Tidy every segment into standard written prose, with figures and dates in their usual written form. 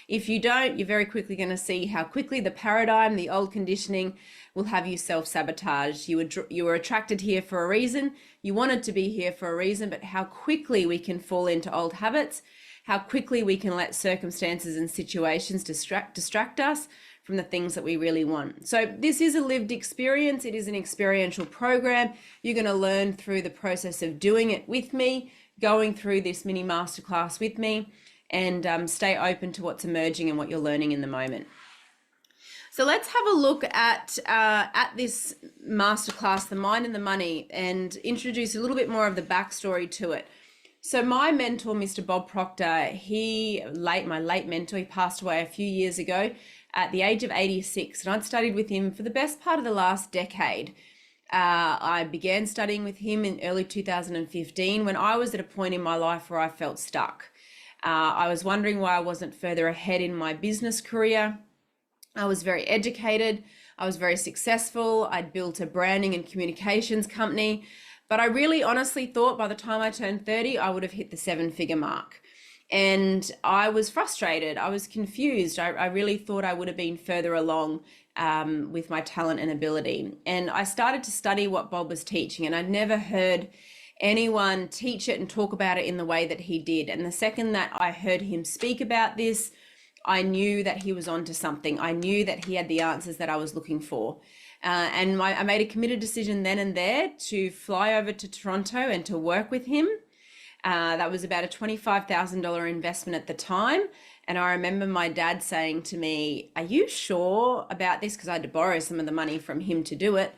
If you don't, you're very quickly going to see how quickly the paradigm, the old conditioning, will have you self-sabotage. You were attracted here for a reason. You wanted to be here for a reason, but how quickly we can fall into old habits, how quickly we can let circumstances and situations distract us from the things that we really want. So this is a lived experience. It is an experiential program. You're going to learn through the process of doing it with me, going through this mini masterclass with me, and stay open to what's emerging and what you're learning in the moment. So let's have a look at this masterclass, The Mind and the Money, and introduce a little bit more of the backstory to it. So my mentor, Mr. Bob Proctor, my late mentor, he passed away a few years ago at the age of 86, and I'd studied with him for the best part of the last decade. I began studying with him in early 2015 when I was at a point in my life where I felt stuck. I was wondering why I wasn't further ahead in my business career. I was very educated. I was very successful. I'd built a branding and communications company, but I really honestly thought by the time I turned 30, I would have hit the 7-figure mark. And I was frustrated. I was confused. I really thought I would have been further along with my talent and ability. And I started to study what Bob was teaching, and I'd never heard anyone teach it and talk about it in the way that he did. And the second that I heard him speak about this, I knew that he was onto something. I knew that he had the answers that I was looking for. And I made a committed decision then and there to fly over to Toronto and to work with him. That was about a $25,000 investment at the time. And I remember my dad saying to me, "Are you sure about this?" Because I had to borrow some of the money from him to do it.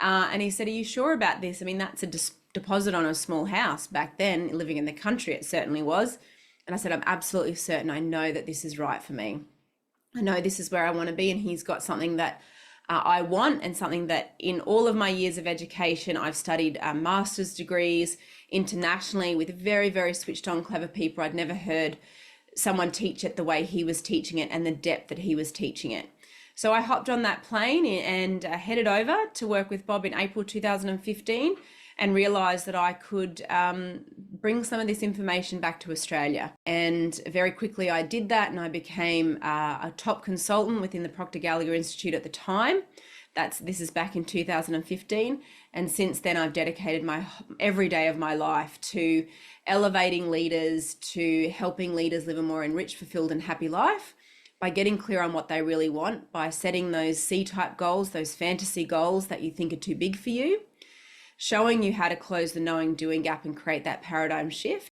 And he said, "Are you sure about this? I mean, that's a deposit on a small house back then, living in the country, it certainly was." And I said, "I'm absolutely certain. I know that this is right for me. I know this is where I want to be." And he's got something that I want, and something that in all of my years of education, I've studied master's degrees internationally with very, very switched on, clever people. I'd never heard someone teach it the way he was teaching it and the depth that he was teaching it. So I hopped on that plane and headed over to work with Bob in April 2015 and realized that I could bring some of this information back to Australia. And very quickly I did that, and I became a top consultant within the Proctor Institute at the time. This is back in 2015. And since then, I've dedicated every day of my life to elevating leaders, to helping leaders live a more enriched, fulfilled, and happy life by getting clear on what they really want, by setting those C-type goals, those fantasy goals that you think are too big for you, showing you how to close the knowing doing gap and create that paradigm shift,